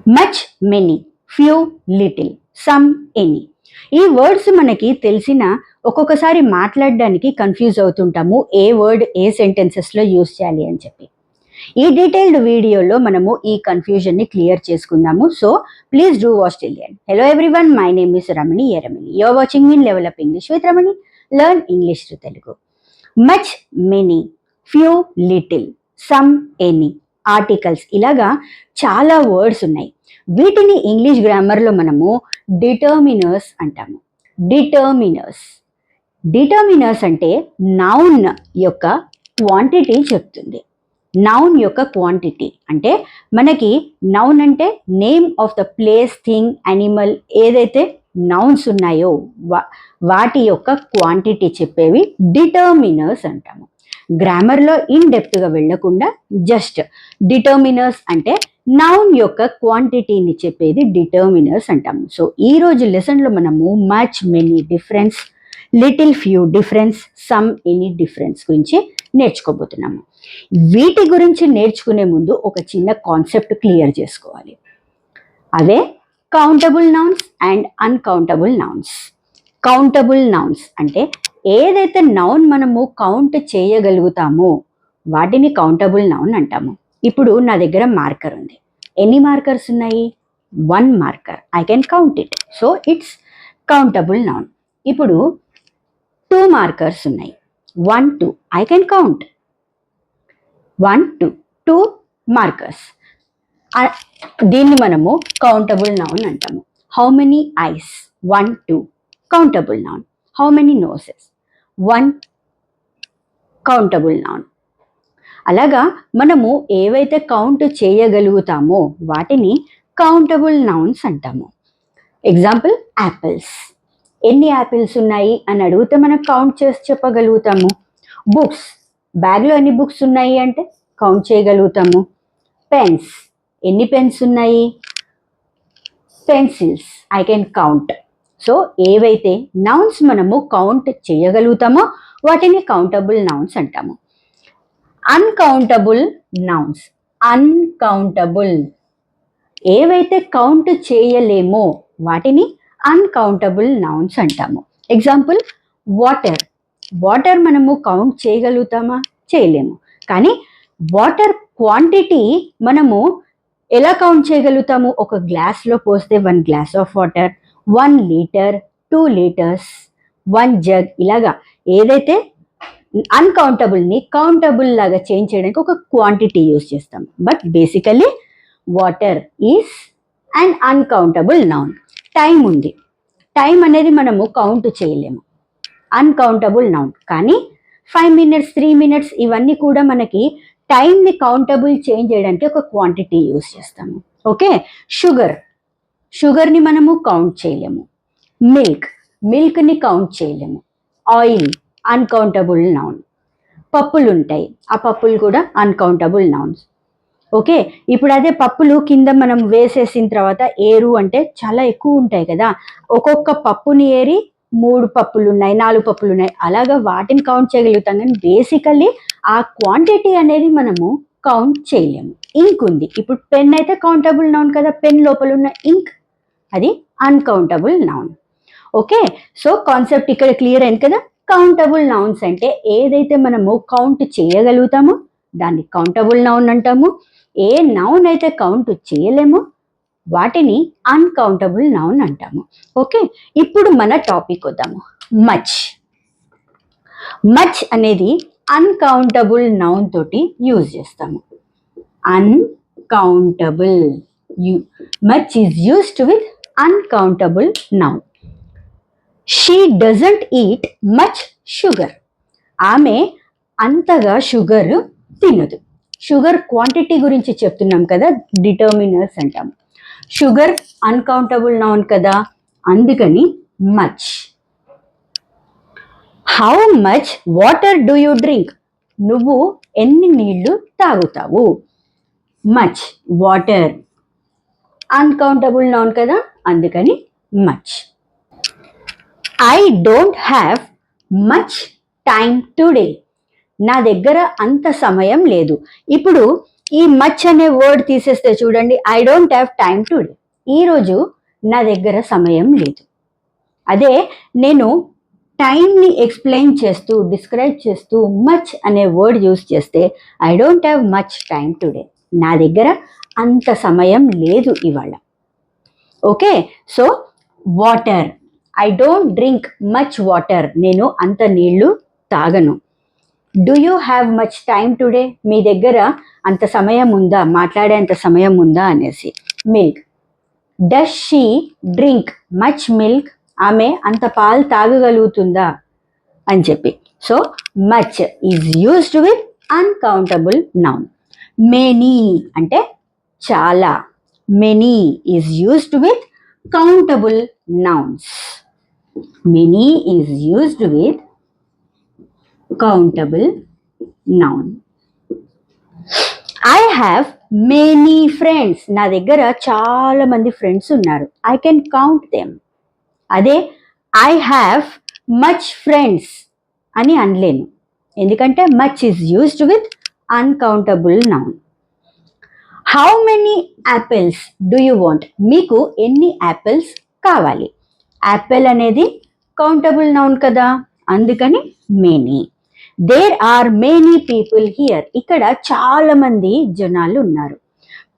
Much, many, few, little, some, any. ఈ words మనకి తెలిసిన ఒక్కొక్కసారి మాట్లాడడానికి కన్ఫ్యూజ్ అవుతుంటాము ఏ వర్డ్ ఏ సెంటెన్సెస్లో యూజ్ చేయాలి అని చెప్పి. ఈ డీటెయిల్డ్ వీడియోలో మనము ఈ కన్ఫ్యూజన్ని క్లియర్ చేసుకుందాము. So please do watch till the end. Hello everyone, my name is Ramani Eramani. You are watching me level up English with Ramani. Learn English to Telugu. Much, many, few, little, some, any, articles, ఇలాగా చాలా words ఉన్నాయి. వీటిని English గ్రామర్లో మనము డిటర్మినర్స్ అంటాము. డిటర్మినర్స్ అంటే noun యొక్క quantity చెప్తుంది. Noun యొక్క క్వాంటిటీ అంటే మనకి నౌన్ అంటే name of the place, thing, animal, ఏదైతే నౌన్స్ ఉన్నాయో వాటి యొక్క క్వాంటిటీ చెప్పేవి డిటర్మినర్స్ అంటాము. గ్రామర్లో ఇన్ డెప్త్గా వెళ్ళకుండా జస్ట్ డిటర్మినర్స్ అంటే నౌన్ యొక్క క్వాంటిటీని చెప్పేది డిటర్మినర్స్ అంటాము. సో ఈరోజు లెసన్లో మనము much, many difference, little, few difference, some, any difference గురించి నేర్చుకోబోతున్నాము. వీటి గురించి నేర్చుకునే ముందు ఒక చిన్న కాన్సెప్ట్ క్లియర్ చేసుకోవాలి. అదే countable nouns and uncountable nouns. Countable nouns అంటే ఏదైతే నౌన్ మనము కౌంట్ చేయగలుగుతామో వాటిని కౌంటబుల్ నౌన్ అంటాము. ఇప్పుడు నా దగ్గర మార్కర్ ఉంది. ఎన్ని మార్కర్స్ ఉన్నాయి? 1 marker. I can count it. So it's countable noun. ఇప్పుడు 2 మార్కర్స్ ఉన్నాయి. 1, 2. I can count 1, 2. 2 మార్కర్స్. దీన్ని మనము కౌంటబుల్ నౌన్ అంటాము. How many ice? 1, 2. Countable noun. How many noses? 1. Countable noun. అలాగా మనము ఏవైతే కౌంట్ చేయగలుగుతామో వాటిని కౌంటబుల్ నౌన్స్ అంటాము. Example, apples. ఎన్ని యాపిల్స్ ఉన్నాయి అని అడిగితే మనం కౌంట్ చేసి చెప్పగలుగుతాము. బుక్స్, బ్యాగ్లో ఎన్ని బుక్స్ ఉన్నాయి అంటే కౌంట్ చేయగలుగుతాము. పెన్స్, ఎన్ని పెన్స్ ఉన్నాయి? Pencils, I can count. So ఏవైతే నౌన్స్ మనము కౌంట్ చేయగలుగుతామో వాటిని కౌంటబుల్ నౌన్స్ అంటాము. Uncountable nouns. అన్కౌంటబుల్, ఏవైతే కౌంట్ చేయలేమో వాటిని అన్కౌంటబుల్ నౌన్స్ అంటాము. Example, water. వాటర్ మనము కౌంట్ చేయగలుగుతామా? చేయలేము. కానీ వాటర్ క్వాంటిటీ మనము ఎలా కౌంట్ చేయగలుగుతాము? ఒక గ్లాస్లో పోస్తే 1 glass of water, 1 litre, 2 litres, 1 jug, ఇలాగా ఏదైతే అన్కౌంటబుల్ని కౌంటబుల్ లాగా చేంజ్ చేయడానికి ఒక క్వాంటిటీ యూజ్ చేస్తాం. But basically water is and uncountable noun. Time ఉంది. టైం అనేది మనము కౌంట్ చేయలేము, అన్కౌంటబుల్ నౌన్. కానీ 5 మినిట్స్, 3 మినిట్స్, ఇవన్నీ కూడా మనకి టైంని కౌంటబుల్ చేంజ్ చేయడానికి ఒక క్వాంటిటీ యూజ్ చేస్తాము. ఓకే. షుగర్, షుగర్ని మనము కౌంట్ చేయలేము. మిల్క్, మిల్క్ని కౌంట్ చేయలేము. Oil, uncountable noun. పప్పులు ఉంటాయి, ఆ పప్పులు కూడా అన్కౌంటబుల్ నౌన్స్. ఓకే. ఇప్పుడు అదే పప్పులు కింద మనం వేసేసిన తర్వాత ఏరు అంటే చాలా ఎక్కువ ఉంటాయి కదా, ఒక్కొక్క పప్పుని ఏరి 3 పప్పులు ఉన్నాయి, 4 పప్పులు ఉన్నాయి, అలాగా వాటిని కౌంట్ చేయగలుగుతాం. కానీ బేసికల్లీ ఆ క్వాంటిటీ అనేది మనము కౌంట్ చేయలేము. ఇంక్ ఉంది. ఇప్పుడు పెన్ అయితే కౌంటబుల్ నౌన్ కదా, పెన్ లోపల ఉన్న ఇంక్ అది uncountable noun. Okay. So concept ఇక్కడ క్లియర్ అయింది కదా. కౌంటబుల్ నౌన్స్ అంటే ఏదైతే మనము కౌంట్ చేయగలుగుతామో దాన్ని కౌంటబుల్ నౌన్ అంటాము. ఏ నౌన్ అయితే కౌంట్ చేయలేమో వాటిని అన్కౌంటబుల్ నౌన్ అంటాము. ఓకే. ఇప్పుడు మన టాపిక్ వద్దాము. మచ్. మచ్ అనేది అన్కౌంటబుల్ నౌన్ తోటి యూజ్ చేస్తాము. Uncountable. Much is used with uncountable noun. She doesn't eat much sugar. ఆమె అంతగా షుగర్ తినదు. షుగర్ క్వాంటిటీ గురించి చెప్తున్నాం కదా, డిటర్మినర్స్ అంటాము. షుగర్ అన్కౌంటబుల్ నౌన్ కదా, అందుకని much. How much water do you drink? నువ్వు ఎన్ని నీళ్లు తాగుతావు? మచ్. వాటర్ అన్కౌంటబుల్ నౌన్ కదా, అందుకని much. I don't have much time today. నా దగ్గర అంత సమయం లేదు. ఇప్పుడు ఈ మచ్ అనే వర్డ్ తీసేస్తే చూడండి, I don't have time today. ఈరోజు నా దగ్గర సమయం లేదు. అదే నేను టైంని ఎక్స్ప్లెయిన్ చేస్తూ డిస్క్రైబ్ చేస్తూ మచ్ అనే వర్డ్ యూస్ చేస్తే I don't have much time today, నా దగ్గర అంత సమయం లేదు ఇవాళ. Okay, so water, I don't drink much water, నేను అంత నీళ్లు తాగను. Do you have much time today, మీ దగ్గర అంత సమయం ఉందా, మాట్లాడేంత సమయం ఉందా అనేసి. Milk, does she drink much milk, ఆమె అంత పాలు తాగగలుగుతుందా అని చెప్పి. So much is used with uncountable noun. Many అంటే చాలా, many is used with countable nouns. Many is used with countable noun. I have many friends, నా దగ్గర చాలా మంది ఫ్రెండ్స్ ఉన్నారు. I can count them. అదే ఐ హ్యావ్ మచ్ ఫ్రెండ్స్ అని అనలేను, ఎందుకంటే much is used with uncountable noun. How many apples do you want, మీకు ఎన్ని యాపిల్స్ కావాలి. యాపిల్ అనేది కౌంటబుల్ నౌన్ కదా, అందుకని many. There are many people here, ఇక్కడ చాలా మంది జనాలు ఉన్నారు.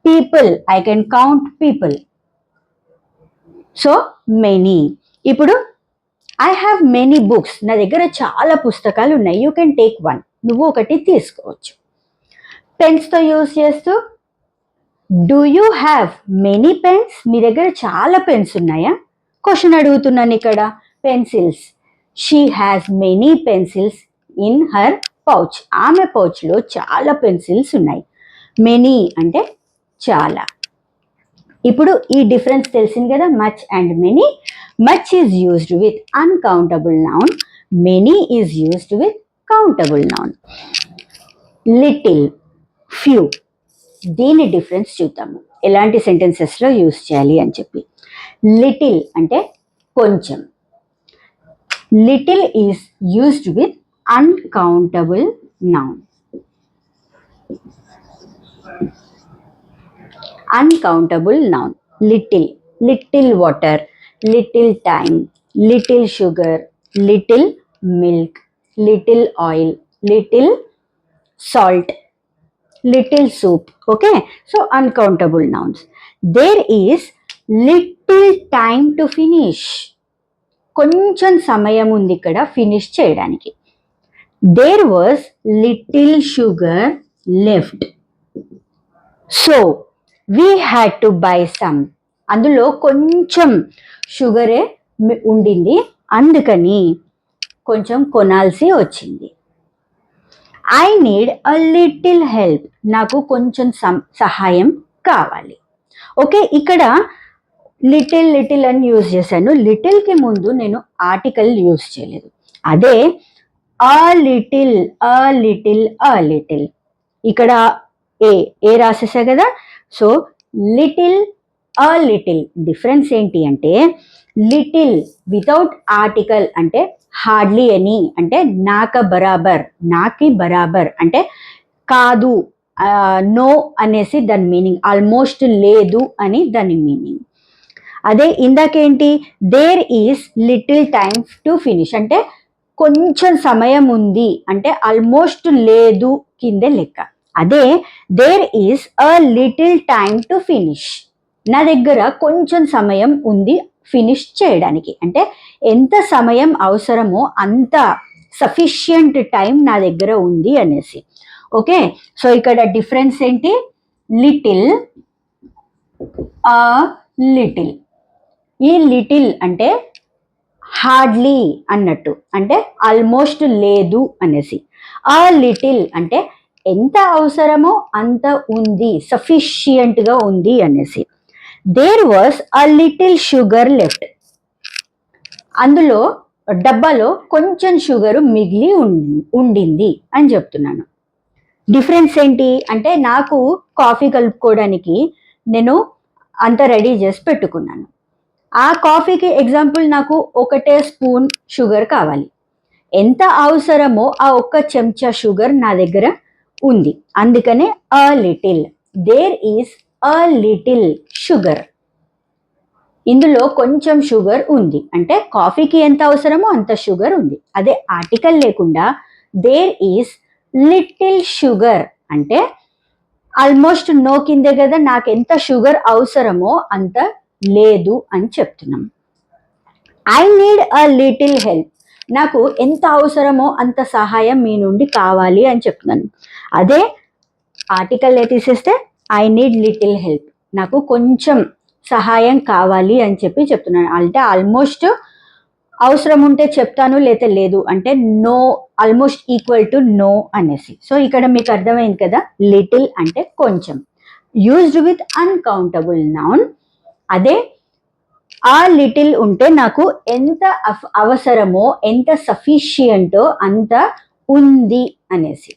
People, I can count people, so many. ఇప్పుడు ఐ హ్యావ్ మెనీ బుక్స్, నా దగ్గర చాలా పుస్తకాలు ఉన్నాయి. యూ కెన్ టేక్ వన్, నువ్వు ఒకటి తీసుకోవచ్చు. పెన్స్తో యూజ్ చేస్తూ do you have many pens, మీ దగ్గర చాలా పెన్స్ ఉన్నాయా. క్వశ్చన్ అడుగుతున్నాను ఇక్కడ. Pencils, she has many pencils in her pouch, ఆమె పౌచ్లో చాలా పెన్సిల్స్ ఉన్నాయి. మెనీ అంటే చాలా. ఇప్పుడు ఈ డిఫరెన్స్ తెలిసింది కదా, much and many. Much is used with uncountable noun, many is used with countable noun. Little, few, దీని డిఫరెన్స్ చూద్దాము, ఎలాంటి సెంటెన్సెస్లో యూజ్ చేయాలి అని చెప్పి. లిటిల్ అంటే కొంచెం. Little is used with uncountable noun. Uncountable noun. Little, little water, little time, little sugar, little milk, little oil, little salt, little soup. Okay, so uncountable nouns. There is little time to finish, కొంచెం సమయం ఉంది ఇక్కడ finish చేయడానికి. There was little sugar left, so we had to buy some, అందులో కొంచెం షుగరే ఉండింది, అందుకని కొంచెం కొనాల్సి వచ్చింది. I need a little help, నాకు కొంచెం సహాయం కావాలి. ఓకే, ఇక్కడ లిటిల్ లిటిల్ అని యూజ్ చేశాను. లిటిల్కి ముందు నేను ఆర్టికల్ యూజ్ చేయలేదు. అదే a little, a little, a little, ఇక్కడ ఏ రాసేసా కదా. So little, a little. Difference ఏంటి అంటే లిటిల్ వితౌట్ ఆర్టికల్ అంటే హార్డ్లీ ఎనీ, అంటే నాక బరాబర్, నాకి బరాబర్ అంటే కాదు, నో అనేసి దాని మీనింగ్, ఆల్మోస్ట్ లేదు అని దాని మీనింగ్. అదే ఇందాకేంటి, there is little time to finish అంటే కొంచెం సమయం ఉంది అంటే ఆల్మోస్ట్ లేదు కిందే లెక్క. అదే there is a little time to finish, నా దగ్గర కొంచెం సమయం ఉంది ఫినిష్ చేయడానికి, అంటే ఎంత సమయం అవసరమో అంత సఫిషియంట్ టైం నా దగ్గర ఉంది అనేసి. ఓకే, సో ఇక్కడ డిఫరెన్స్ ఏంటి, లిటిల్, అ లిటిల్. ఈ లిటిల్ అంటే హార్డ్లీ అన్నట్టు, అంటే ఆల్మోస్ట్ లేదు అనేసి. ఆ లిటిల్ అంటే ఎంత అవసరమో అంత ఉంది, సఫిషియంట్గా ఉంది అనేసి. There was a little sugar left, అందులో డబ్బాలో కొంచెం షుగరు మిగిలి ఉండింది అని చెప్తున్నాను. డిఫరెన్స్ ఏంటి అంటే నాకు కాఫీ కలుపుకోవడానికి నేను అంత రెడీ చేసి పెట్టుకున్నాను. ఆ కాఫీకి ఎగ్జాంపుల్ నాకు ఒకటే స్పూన్ షుగర్ కావాలి. ఎంత అవసరమో ఆ ఒక్క చెంచా షుగర్ నా దగ్గర ఉంది, అందుకనే a little. There is a little sugar. ఇందులో కొంచెం షుగర్ ఉంది అంటే కాఫీకి ఎంత అవసరమో అంత షుగర్ ఉంది. అదే ఆర్టికల్ లేకుండా దేర్ ఈస్ లిటిల్ షుగర్ అంటే ఆల్మోస్ట్ నో కిందే కదా, నాకు ఎంత షుగర్ అవసరమో అంత లేదు అని చెప్తున్నాం. I need a little help, నాకు ఎంత అవసరమో అంత సహాయం మీ నుండి కావాలి అని చెప్తున్నాను. అదే ఆర్టికల్ తీసేస్తే ఐ నీడ్ లిటిల్ హెల్ప్, నాకు కొంచెం సహాయం కావాలి అని చెప్పి చెప్తున్నాను. అంటే ఆల్మోస్ట్ అవసరం ఉంటే చెప్తాను, లేతే లేదు అంటే no, almost equal to no అనేసి. సో ఇక్కడ మీకు అర్థమైంది కదా, లిటిల్ అంటే కొంచెం, యూజ్డ్ విత్ అన్కౌంటబుల్ నౌన్. అదే ఆ లిటిల్ ఉంటే నాకు ఎంత అవసరమో, ఎంత సఫిషియంటో అంత ఉంది అనేసి.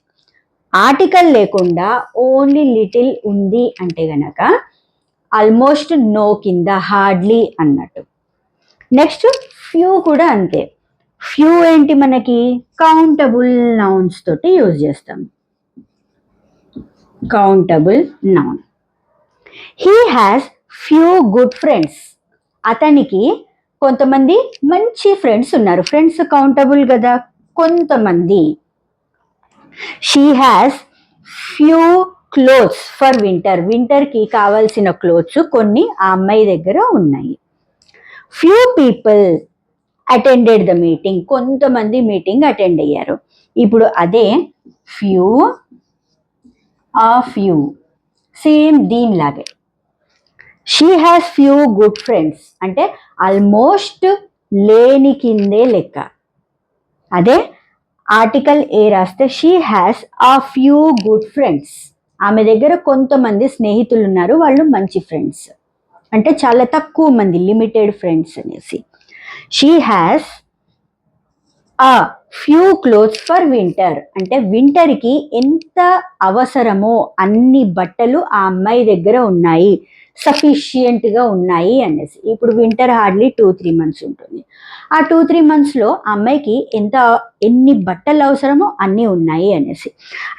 ఆర్టికల్ లేకుండా ఓన్లీ లిటిల్ ఉంది అంటే గనక ఆల్మోస్ట్ నో కింద, హార్డ్లీ అన్నట్టు. నెక్స్ట్ ఫ్యూ కూడా అంతే. ఫ్యూ ఏంటి, మనకి కౌంటబుల్ నౌన్స్ తోటి యూజ్ చేస్తాం. Countable noun. He has few good friends, అతనికి కొంతమంది మంచి ఫ్రెండ్స్ ఉన్నారు. ఫ్రెండ్స్ కౌంటబుల్ కదా, కొంతమంది. She has few clothes for winter, వింటర్కి కావాల్సిన క్లోత్స్ కొన్ని ఆ అమ్మాయి దగ్గర ఉన్నాయి. Few people attended the meeting, కొంతమంది మీటింగ్ అటెండ్ అయ్యారు. ఇప్పుడు అదే ఫ్యూ, ఆ ఫ్యూ సేమ్ దీనిలాగే. She has few good friends అంటే ఆల్మోస్ట్ లేని కిందే లెక్క. అదే ఆర్టికల్ ఏ రాస్తే షీ హ్యాస్ ఆ ఫ్యూ గుడ్ ఫ్రెండ్స్, ఆమె దగ్గర కొంతమంది స్నేహితులు ఉన్నారు, వాళ్ళు మంచి ఫ్రెండ్స్ అంటే చాలా తక్కువ మంది, లిమిటెడ్ ఫ్రెండ్స్ అనేసి. షీ హ్యాస్ ఆ ఫ్యూ క్లోత్స్ ఫర్ వింటర్ అంటే వింటర్కి ఎంత అవసరమో అన్ని బట్టలు ఆ అమ్మాయి దగ్గర ఉన్నాయి, సఫిషియంట్గా ఉన్నాయి అనేసి. ఇప్పుడు వింటర్ హార్డ్లీ 2-3 months ఉంటుంది. ఆ 2-3 monthsలో అమ్మాయికి ఎన్ని బట్టలు అవసరమో అన్నీ ఉన్నాయి అనేసి.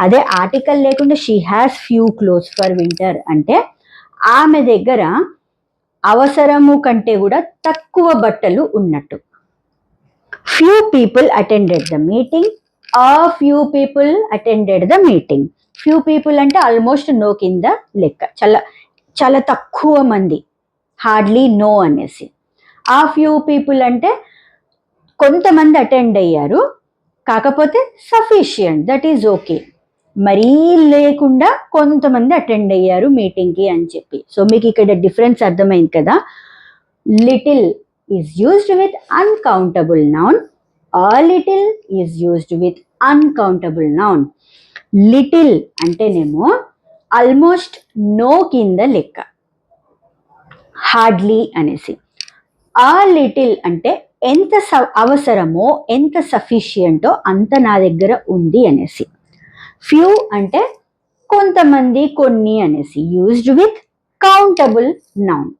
అదే ఆర్టికల్ లేకుండా she has few clothes for winter అంటే ఆమె దగ్గర అవసరము కంటే కూడా తక్కువ బట్టలు ఉన్నట్టు. Few people attended the meeting, ఆ few people attended the meeting. Few people అంటే ఆల్మోస్ట్ నో కింద లెక్క, చాలా చాలా తక్కువ మంది, హార్డ్లీ నో అనేసి. ఆ ఫ్యూ పీపుల్ అంటే కొంతమంది అటెండ్ అయ్యారు, కాకపోతే సఫిషియంట్, దట్ ఈజ్ ఓకే. మరీ లేకుండా కొంతమంది అటెండ్ అయ్యారు మీటింగ్కి అని చెప్పి. సో మీకు ఇక్కడ డిఫరెన్స్ అర్థమైంది కదా. Little is used with uncountable noun, ఆ little is used with uncountable noun. Little అంటేనేమో ఆల్మోస్ట్ నో కింద లెక్క, హార్డ్లీ అనేసి. ఆ లిటిల్ అంటే ఎంత అవసరమో, ఎంత సఫిషియంటో అంత నా దగ్గర ఉంది అనేసి. ఫ్యూ అంటే కొంతమంది, కొన్ని అనేసి, used with countable noun.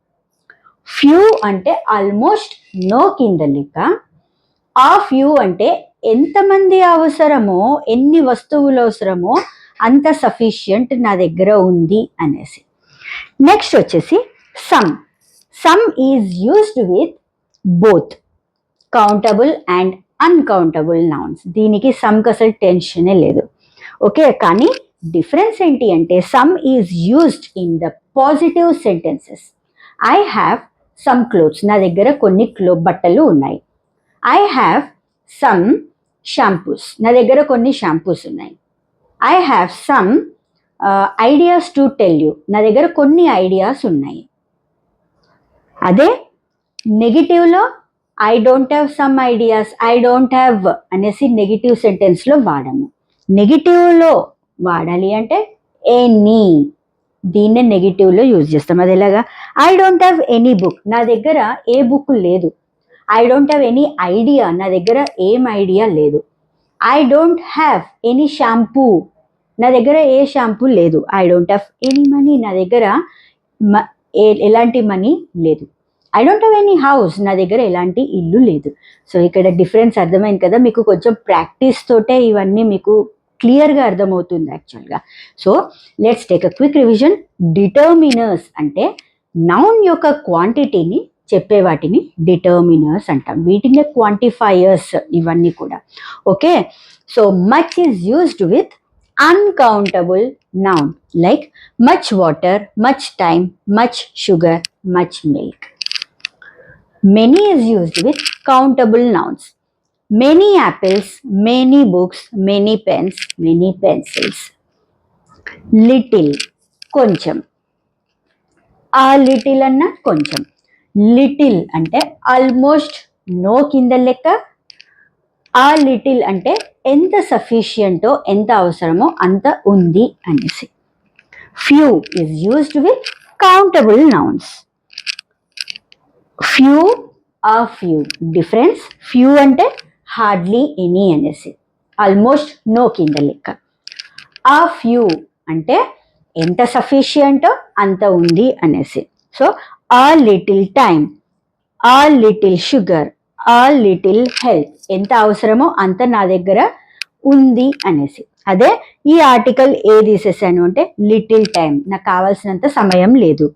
Few అంటే ఆల్మోస్ట్ నో కింద లెక్క, ఆ ఫ్యూ అంటే ఎంతమంది అవసరమో, ఎన్ని వస్తువులు అవసరమో అంత సఫిషియంట్ నా దగ్గర ఉంది అనేసి. నెక్స్ట్ వచ్చేసి some. Some is used with both countable and uncountable nouns. దీనికి సమ్కి అసలు టెన్షనే లేదు, ఓకే. కానీ డిఫరెన్స్ ఏంటి అంటే some is used in the positive sentences. I have some clothes, నా దగ్గర కొన్ని బట్టలు ఉన్నాయి. ఐ హ్యావ్ సమ్ షాంపూస్, నా దగ్గర కొన్ని షాంపూస్ ఉన్నాయి. I have some ideas to tell you, నా దగ్గర కొన్ని ఐడియాస్ ఉన్నాయి. అదే నెగిటివ్లో I don't have some ideas, I don't have అనేసి నెగిటివ్ సెంటెన్స్లో వాడము. నెగిటివ్లో వాడాలి అంటే ఎనీ, దీన్నే నెగిటివ్లో యూజ్ చేస్తాం. అది ఎలాగా, I don't have any book, నా దగ్గర ఏ బుక్ లేదు. I don't have any idea, నా దగ్గర ఏం ఐడియా లేదు. I don't have any shampoo, నా దగ్గర ఏ షాంపూ లేదు. I don't have any money, నా దగ్గర ఎలాంటి మనీ లేదు. I don't have any house, నా దగ్గర ఎలాంటి ఇల్లు లేదు. సో ఇక్కడ డిఫరెన్స్ అర్థమైంది కదా మీకు. కొంచెం ప్రాక్టీస్ తోటే ఇవన్నీ మీకు క్లియర్గా అర్థమవుతుంది యాక్చువల్గా. So let's take a quick revision. Determiners అంటే నౌన్ యొక్క క్వాంటిటీని చెప్పే వాటిని డిటర్మినర్స్ అంటాం. వీటిని క్వాంటిఫైయర్స్ ఇవన్నీ కూడా. Okay, so much is used with uncountable noun like much water, much time, much sugar, much milk. Many is used with countable nouns. Many apples, many books, many pens, many pencils. Little, కొంచెం. ఆ little అన్న కొంచెం. Little అంటే almost no కింద లెక్క. ఆ little అంటే ఎంత సఫిషియంటో, ఎంత అవసరమో అంత ఉంది అనేసి. Few is used with countable nouns. Few ఆ ఫ్యూ డిఫరెన్స్. ఫ్యూ అంటే హార్డ్లీ ఎనీ అనేసి, ఆల్మోస్ట్ నో కింద లెక్క. ఆ ఫ్యూ అంటే ఎంత సఫిషియంటో అంత ఉంది అనేసి. సో ఆ లిటిల్ టైమ్, ఆ లిటిల్ షుగర్, ఆ లిటిల్ హెల్ప్, ఎంత అవసరమో అంత నా దగ్గర ఉంది అనేసి. అదే ఈ ఆర్టికల్ ఏ తీసేసాను అంటే లిటిల్ టైమ్, నాకు కావాల్సినంత సమయం లేదు.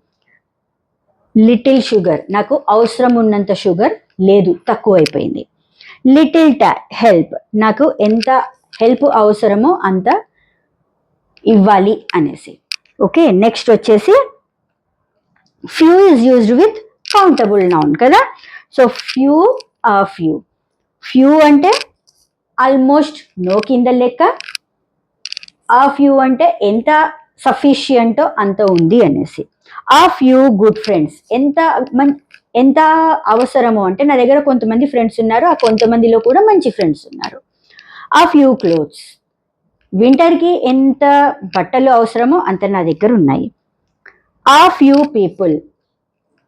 లిటిల్ షుగర్, నాకు అవసరం ఉన్నంత షుగర్ లేదు, తక్కువైపోయింది. లిటిల్ హెల్ప్, నాకు ఎంత హెల్ప్ అవసరమో అంత ఇవ్వాలి అనేసి. ఓకే, నెక్స్ట్ వచ్చేసి few is used with countable noun కదా. సో ఫ్యూ ఆ ఫ్యూ. ఫ్యూ అంటే ఆల్మోస్ట్ నో కింద లెక్క. ఆ ఫ్యూ అంటే ఎంత సఫిషియంటో అంత ఉంది అనేసి. ఆ ఫ్యూ గుడ్ ఫ్రెండ్స్, ఎంత అవసరమో అంటే నా దగ్గర కొంతమంది ఫ్రెండ్స్ ఉన్నారు, ఆ కొంతమందిలో కూడా మంచి ఫ్రెండ్స్ ఉన్నారు. ఆ ఫ్యూ క్లోత్స్, వింటర్కి ఎంత బట్టలు అవసరమో అంత నా దగ్గర ఉన్నాయి. ఆ ఫ్యూ పీపుల్,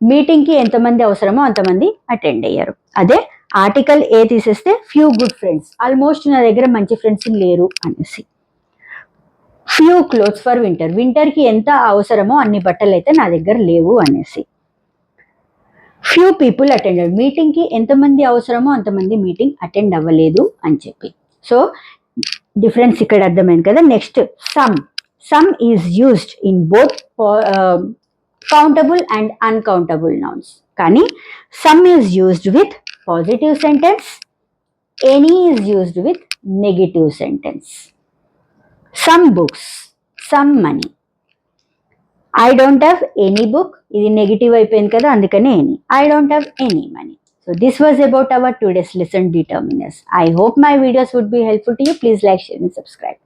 మీటింగ్కి ఎంతమంది అవసరమో అంతమంది అటెండ్ అయ్యారు. అదే ఆర్టికల్ ఏ తీసేస్తే ఫ్యూ గుడ్ ఫ్రెండ్స్, ఆల్మోస్ట్ నా దగ్గర మంచి ఫ్రెండ్స్ లేరు అనేసి. ఫ్యూ క్లోత్స్ ఫర్ వింటర్, వింటర్కి ఎంత అవసరమో అన్ని బట్టలు అయితే నా దగ్గర లేవు అనేసి. ఫ్యూ పీపుల్ అటెండెడ్, మీటింగ్కి ఎంతమంది అవసరమో అంతమంది మీటింగ్ అటెండ్ అవ్వలేదు అని చెప్పి. సో డిఫరెన్స్ ఇక్కడ అర్థమైంది కదా. Next some. Some is used in both countable and uncountable nouns. కానీ some is used with positive sentence, any is used with negative sentence. Some books, some money. I don't have any book, ఇది negative అయిపోయింది కదా, అందుకనే any. I don't have any money. So this was about our today's lesson determiners. I hope my videos would be helpful to you. Please like, share and subscribe.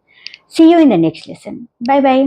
See you in the next lesson. Bye bye.